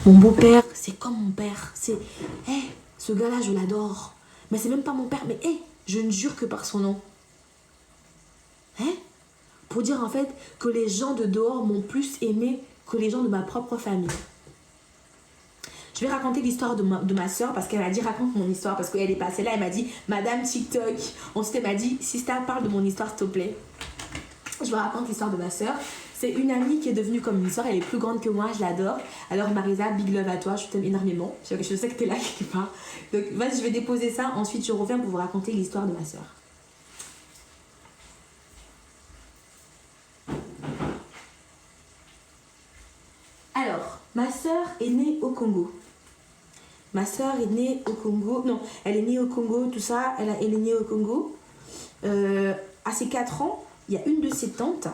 Mon beau-père, c'est comme mon père. C'est, hé, ce gars-là, je l'adore. Mais c'est même pas mon père, mais hé, je ne jure que par son nom. Hein? Pour dire en fait que les gens de dehors m'ont plus aimé que les gens de ma propre famille. Je vais raconter l'histoire de ma soeur parce qu'elle m'a dit raconte mon histoire parce qu'elle est passée là, elle m'a dit Madame TikTok. Ensuite elle m'a dit Sista parle de mon histoire s'il te plaît. Je vous raconte l'histoire de ma soeur. C'est une amie qui est devenue comme une soeur, elle est plus grande que moi, je l'adore. Alors Marisa, big love à toi, je t'aime énormément. Je sais que t'es là quelque part. Donc vas-y, je vais déposer ça, ensuite je reviens pour vous raconter l'histoire de ma soeur. Alors, ma soeur est née au Congo. Ma soeur est née au Congo. Non, elle est née au Congo, tout ça. Elle est née au Congo. À ses 4 ans, il y a une de ses tantes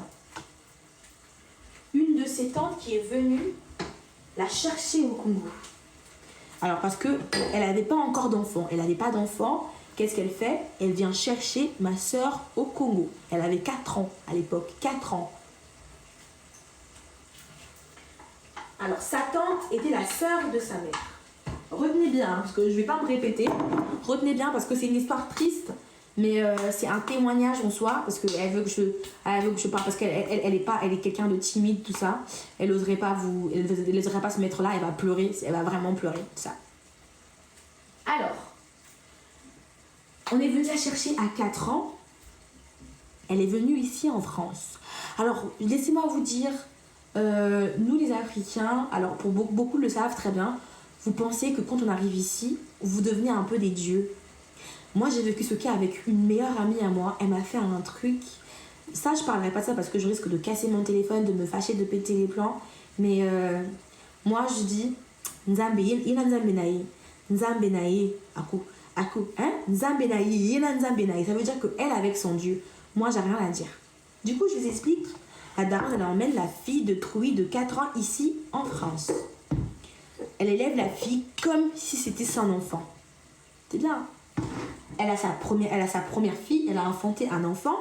qui est venue la chercher au Congo. Alors, parce qu'elle n'avait pas encore d'enfant. Elle n'avait pas d'enfant. Qu'est-ce qu'elle fait? Elle vient chercher ma soeur au Congo. Elle avait 4 ans à l'époque. 4 ans. Alors, sa tante était la sœur de sa mère. Retenez bien, parce que je ne vais pas me répéter. Retenez bien, parce que c'est une histoire triste, mais c'est un témoignage en soi, parce qu'elle veut que je parle, parce qu'elle est quelqu'un de timide, tout ça. Elle n'oserait pas se mettre là, elle va pleurer, elle va vraiment pleurer, tout ça. Alors, on est venu la chercher à 4 ans. Elle est venue ici en France. Alors, laissez-moi vous dire, nous les Africains, alors pour beaucoup le savent très bien, vous pensez que quand on arrive ici, vous devenez un peu des dieux. Moi, j'ai vécu ce cas avec une meilleure amie à moi. Elle m'a fait un truc. Ça, je parlerai pas de ça parce que je risque de casser mon téléphone, de me fâcher, de péter les plans. Mais moi, je dis Nzambe, yena Nzambe nae. Nzambe nae, aku. Hein? Nzambe nae, yena Nzambe nae. Ça veut dire qu'elle, avec son Dieu, moi, j'ai rien à dire. Du coup, je vous explique. La daronne, elle emmène la fille de Trouy de 4 ans ici, en France. Elle élève la fille comme si c'était son enfant. C'est bien. Elle a sa première fille, elle a enfanté un enfant.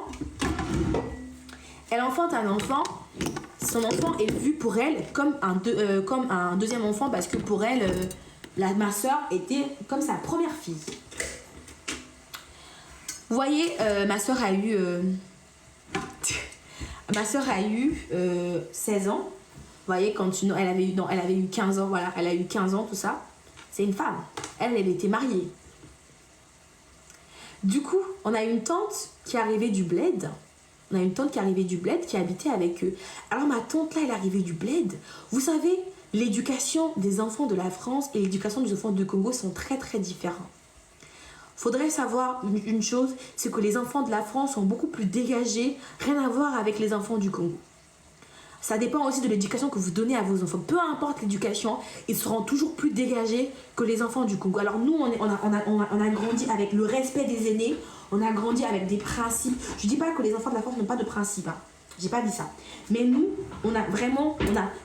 Elle enfante un enfant. Son enfant est vu pour elle comme un deuxième enfant parce que pour elle, ma soeur était comme sa première fille. Vous voyez, ma soeur a eu 16 ans. Vous voyez, elle avait eu 15 ans, voilà, elle a eu 15 ans, tout ça. C'est une femme. Elle était mariée. Du coup, on a une tante qui arrivait du bled. Qui habitait avec eux. Alors ma tante là, elle arrivait du bled. Vous savez, l'éducation des enfants de la France et l'éducation des enfants du Congo sont très très différents. Faudrait savoir une chose, c'est que les enfants de la France sont beaucoup plus dégagés, rien à voir avec les enfants du Congo. Ça dépend aussi de l'éducation que vous donnez à vos enfants. Peu importe l'éducation, ils seront toujours plus dégagés que les enfants du Congo. Alors nous, on a grandi avec le respect des aînés, on a grandi avec des principes. Je dis pas que les enfants de la France n'ont pas de principes, hein. J'ai pas dit ça. Mais nous,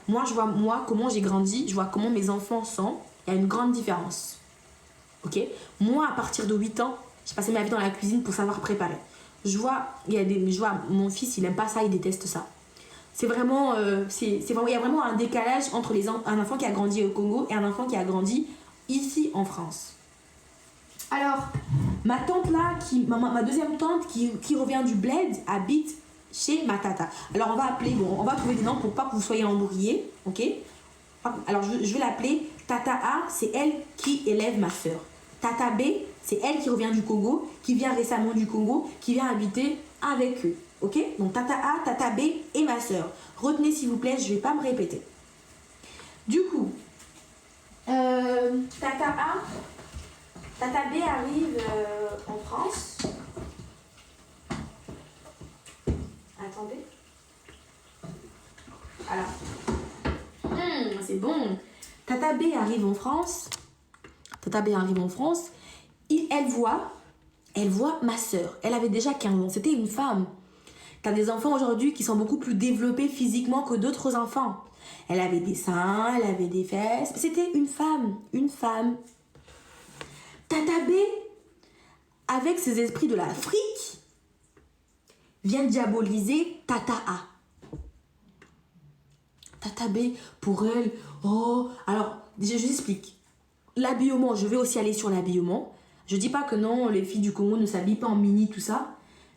moi je vois comment j'ai grandi, je vois comment mes enfants sont. Il y a une grande différence. Ok? Moi, à partir de 8 ans, j'ai passé ma vie dans la cuisine pour savoir préparer. Je vois mon fils, il aime pas ça, il déteste ça. C'est vraiment, il y a vraiment un décalage entre un enfant qui a grandi au Congo et un enfant qui a grandi ici en France. Alors, ma tante là, ma deuxième tante qui revient du bled, habite chez ma tata. Alors on va trouver des noms pour pas que vous soyez embrouillés, ok? Alors je vais l'appeler Tata A, c'est elle qui élève ma soeur. Tata B, c'est elle qui revient du Congo, qui vient récemment du Congo, qui vient habiter avec eux. Ok? Donc Tata A, Tata B et ma soeur. Retenez s'il vous plaît, je ne vais pas me répéter. Du coup, Tata B arrive en France. Attendez. Alors. C'est bon. Tata B arrive en France. Elle voit ma soeur. Elle avait déjà 15 ans. C'était une femme. T'as des enfants aujourd'hui qui sont beaucoup plus développés physiquement que d'autres enfants. Elle avait des seins, elle avait des fesses. C'était une femme. Tata B, avec ses esprits de l'Afrique, vient diaboliser Tata A. Tata B, pour elle, alors je vous explique. L'habillement, je vais aussi aller sur l'habillement. Je dis pas que non, les filles du Congo ne s'habillent pas en mini, tout ça.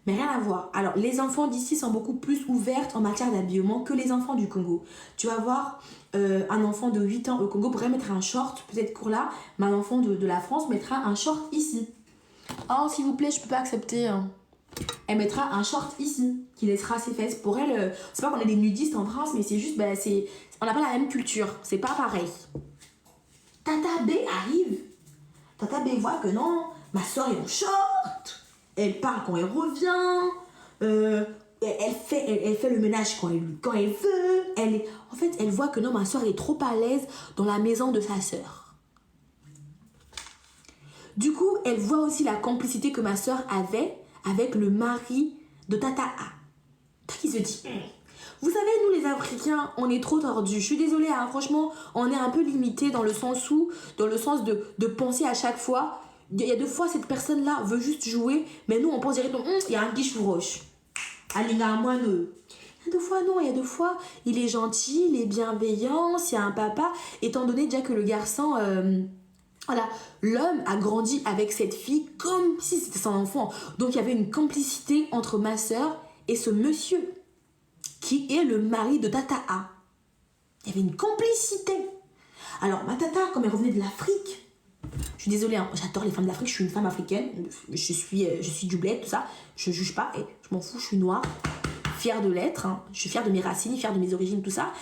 Mais rien à voir. Alors, les enfants d'ici sont beaucoup plus ouvertes en matière d'habillement que les enfants du Congo. Tu vas voir un enfant de 8 ans au Congo pourrait mettre un short, peut-être court là, mais un enfant de la France mettra un short ici. Oh, s'il vous plaît, je peux pas accepter. Hein. Elle mettra un short ici, qui laissera ses fesses. Pour elle, c'est pas qu'on est des nudistes en France, mais c'est juste, on n'a pas la même culture. C'est pas pareil. Tata B arrive. Tata B voit que non, ma soeur est en short. Elle parle quand elle revient. Elle fait le ménage quand elle veut. En fait, elle voit que non, ma soeur est trop à l'aise dans la maison de sa soeur. Du coup, elle voit aussi la complicité que ma soeur avait avec le mari de Tata A. Qui se dit, vous savez, nous les Africains, on est trop tordus. Je suis désolée, hein, franchement, on est un peu limité dans le sens de penser à chaque fois. Il y a 2 fois, cette personne-là veut juste jouer, mais nous, on pense directement, il y a un guichou roche. Il y a 2 fois, non, il y a 2 fois, il est gentil, il est bienveillant, c'est un papa, étant donné déjà que le garçon, voilà, l'homme a grandi avec cette fille comme si c'était son enfant. Donc, il y avait une complicité entre ma soeur et ce monsieur, qui est le mari de Tata A. Il y avait une complicité. Alors, ma tata, comme elle revenait de l'Afrique, je suis désolée, hein, j'adore les femmes d'Afrique, je suis une femme africaine, je suis du bled, tout ça, je juge pas, et je m'en fous, je suis noire, fière de l'être, hein, je suis fière de mes racines, fière de mes origines, tout ça.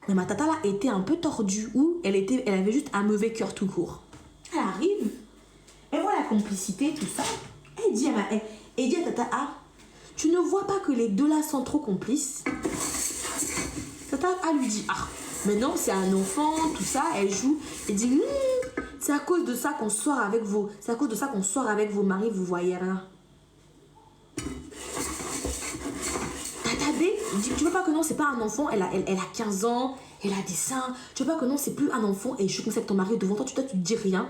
Mais ma tata là était un peu tordue, ou elle avait juste un mauvais cœur tout court. Elle arrive, elle voit la complicité, tout ça, elle dit à Tata A, tu ne vois pas que les deux là sont trop complices? Tata A lui dit, mais non, c'est un enfant, tout ça, elle joue, elle dit, c'est à cause de ça qu'on sort avec vos, maris, vous voyez rien. Tata B dit, tu veux pas que non, c'est pas un enfant, elle a 15 ans, elle a des seins, tu veux pas que non, c'est plus un enfant, et je suis comme ça avec ton mari devant toi, tu dis rien.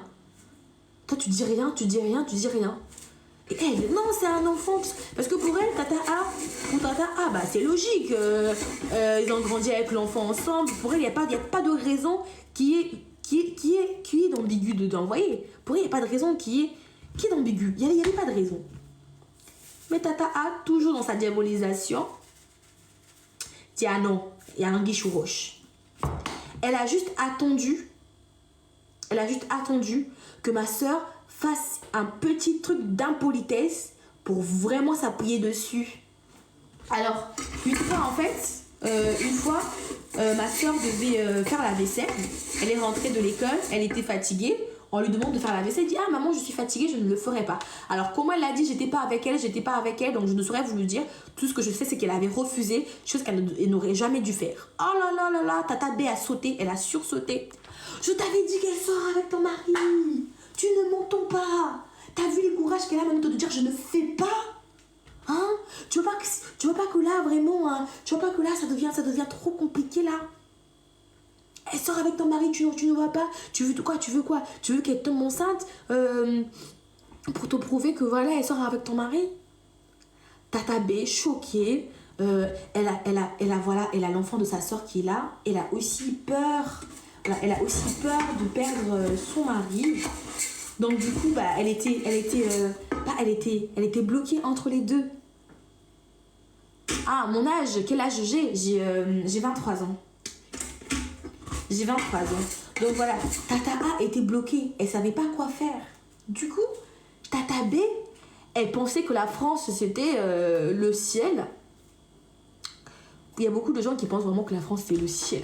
Toi, tu dis rien. Et elle, non, c'est un enfant. Parce que pour elle, Tata A, c'est logique. Ils ont grandi avec l'enfant ensemble. Pour elle, il n'y a pas de raison qui est d'ambigu dedans. Vous voyez? Pour elle, il n'y a pas de raison qui est d'ambigu. Il n'y avait pas de raison. Mais Tata A, toujours dans sa diabolisation, dit, non, il y a un guichou roche. Elle a juste attendu que ma soeur fasse un petit truc d'impolitesse pour vraiment s'appuyer dessus. Alors, une fois, ma soeur devait faire la vaisselle. Elle est rentrée de l'école, elle était fatiguée. On lui demande de faire la vaisselle, elle dit, maman, je suis fatiguée, je ne le ferai pas. Alors, comment elle l'a dit, j'étais pas avec elle, donc je ne saurais vous le dire. Tout ce que je sais, c'est qu'elle avait refusé, chose qu'elle n'aurait jamais dû faire. Oh là là là là, Tata B a sauté, elle a sursauté. Je t'avais dit qu'elle sort avec ton mari. Tu ne m'entends pas. T'as vu le courage qu'elle a maintenant de dire je ne fais pas. Hein? Tu vois pas que là vraiment, hein, tu vois pas que là ça devient trop compliqué là. Elle sort avec ton mari, tu ne vois pas. Tu veux quoi? Tu veux qu'elle tombe enceinte pour te prouver que voilà elle sort avec ton mari. Tata B choquée. Elle a l'enfant de sa soeur qui est là. Elle a aussi peur de perdre son mari. Donc du coup, elle était bloquée entre les deux. Ah, mon âge, quel âge j'ai 23 ans. J'ai 23 ans. Donc voilà, Tata A était bloquée. Elle savait pas quoi faire. Du coup, Tata B, elle pensait que la France, c'était le ciel. Il y a beaucoup de gens qui pensent vraiment que la France, c'est le ciel.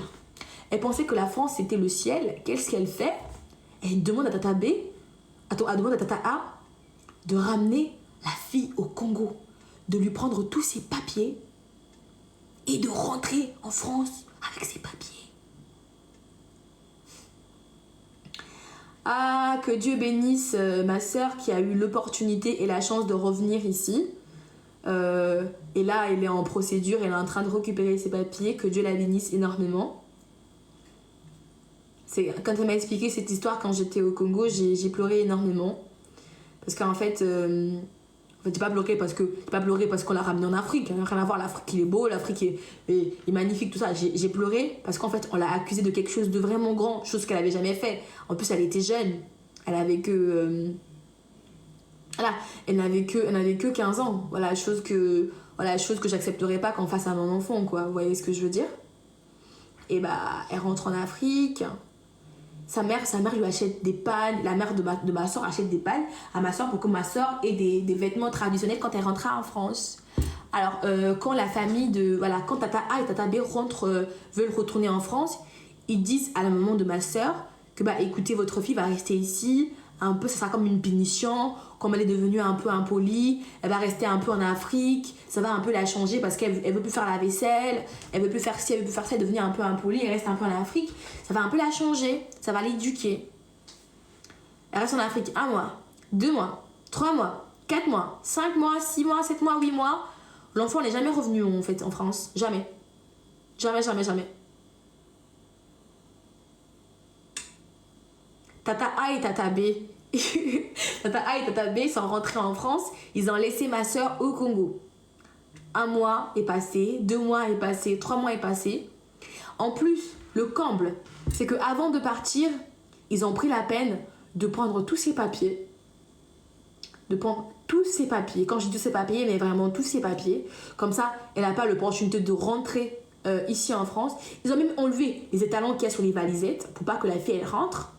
Elle pensait que la France, c'était le ciel. Qu'est-ce qu'elle fait? Elle demande à Tata B, elle demande à Tata A de ramener la fille au Congo, de lui prendre tous ses papiers et de rentrer en France avec ses papiers. Ah, que Dieu bénisse ma sœur qui a eu l'opportunité et la chance de revenir ici. Et là, elle est en procédure, elle est en train de récupérer ses papiers. Que Dieu la bénisse énormément. Quand elle m'a expliqué cette histoire quand j'étais au Congo, j'ai pleuré énormément. Parce qu'en fait, En fait, j'ai pas pleuré parce qu'on l'a ramené en Afrique. Rien à voir, l'Afrique il est beau, l'Afrique est magnifique, tout ça. J'ai pleuré parce qu'en fait, on l'a accusée de quelque chose de vraiment grand, chose qu'elle avait jamais fait. En plus, elle était jeune. Elle avait que... voilà, elle n'avait que 15 ans. Voilà, chose que j'accepterais pas qu'on fasse à mon enfant, quoi. Vous voyez ce que je veux dire? Et bah, elle rentre en Afrique. Sa mère lui achète des pagnes. La mère de ma soeur achète des pagnes à ma soeur pour que ma soeur ait des vêtements traditionnels quand elle rentrera en France. Alors, quand la famille de... Voilà, quand Tata A et Tata B veulent retourner en France, ils disent à la maman de ma soeur que, bah, écoutez, votre fille va rester ici. Un peu, ça sera comme une punition. Comme elle est devenue un peu impolie, elle va rester un peu en Afrique. Ça va un peu la changer parce qu'elle veut plus faire la vaisselle. Elle veut plus faire ci, elle veut plus faire ça. Elle est devenue un peu impolie. Elle reste un peu en Afrique. Ça va un peu la changer. Ça va l'éduquer. Elle reste en Afrique 1 mois, 2 mois, 3 mois, 4 mois, 5 mois, 6 mois, 7 mois, 8 mois. L'enfant n'est jamais revenu en fait en France. Jamais. Jamais, jamais, jamais. Tata A et Tata B. Tata A et Tata B sont rentrés en France. Ils ont laissé ma soeur au Congo. 1 mois est passé, 2 mois est passé, 3 mois est passé. En plus, le comble, c'est qu'avant de partir, ils ont pris la peine de prendre tous ses papiers. Quand je dis tous ses papiers, mais vraiment tous ses papiers. Comme ça, elle n'a pas l'opportunité de rentrer ici en France. Ils ont même enlevé les étalons qu'il y a sur les valisettes pour pas que la fille elle rentre.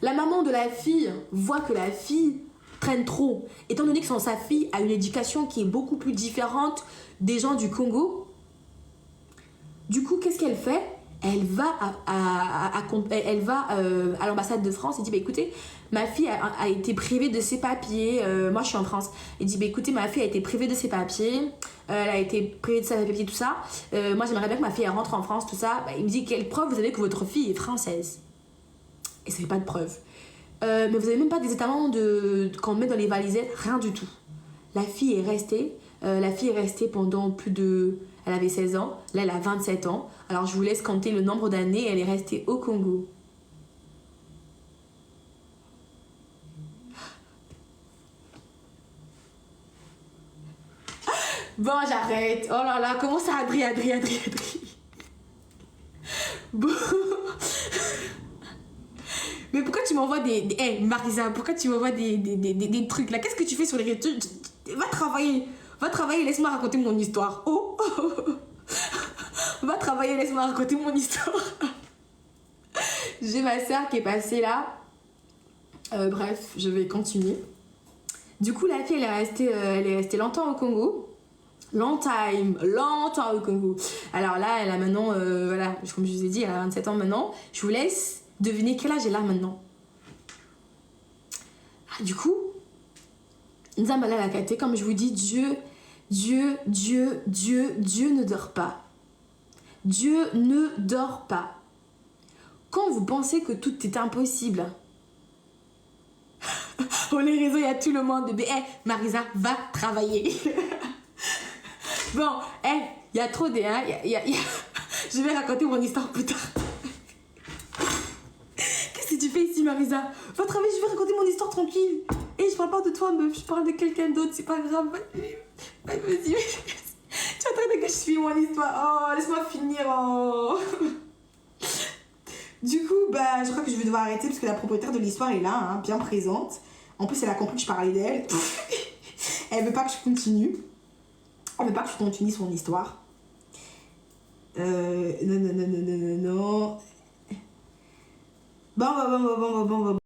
La maman de la fille voit que la fille traîne trop. Étant donné que sa fille a une éducation qui est beaucoup plus différente des gens du Congo, du coup, qu'est-ce qu'elle fait? Elle va à l'ambassade de France et dit, bah, écoutez, ma fille a été privée de ses papiers. Moi, je suis en France. Elle dit, bah, écoutez, ma fille a été privée de ses papiers. Elle a été privée de ses papiers, tout ça. Moi, j'aimerais bien que ma fille elle rentre en France, tout ça. Bah, il me dit, quelle preuve vous avez que votre fille est française? Et ça fait pas de preuve. Mais vous avez même pas des étalons qu'on met dans les valisettes, rien du tout. La fille est restée pendant plus de... Elle avait 16 ans, là elle a 27 ans. Alors je vous laisse compter le nombre d'années, elle est restée au Congo. Bon, j'arrête. Oh là là, comment ça, Adri. Bon... Mais pourquoi tu m'envoies des... Marisa, pourquoi tu m'envoies des trucs là? Qu'est-ce que tu fais sur les réseaux? Va travailler, laisse-moi raconter mon histoire. Oh. Va travailler, laisse-moi raconter mon histoire. J'ai ma soeur qui est passée là. Bref, je vais continuer. Du coup, la fille, elle est restée longtemps au Congo. Longtemps au Congo. Alors là, elle a maintenant, voilà, comme je vous ai dit, elle a 27 ans maintenant. Je vous laisse deviner quel âge elle a maintenant. Ah, du coup, Nzambala la Kate, comme je vous dis, Dieu ne dort pas. Dieu ne dort pas. Quand vous pensez que tout est impossible, sur les réseaux, il y a tout le monde de Marisa, va travailler. Bon, il y a trop de... Hein, je vais raconter mon histoire plus tard. Qu'est-ce que tu fais ici, Marisa? Va travailler, je vais raconter mon histoire tranquille. Et je parle pas de toi, meuf, je parle de quelqu'un d'autre, c'est pas grave. Vas-y. Tu es en train de que je suis mon histoire. Oh, laisse-moi finir. Oh. Du coup, bah, je crois que je vais devoir arrêter parce que la propriétaire de l'histoire est là, hein, bien présente. En plus, elle a compris que je parlais d'elle. Elle veut pas que je continue. Elle veut pas que je continue son histoire. Non. Bon.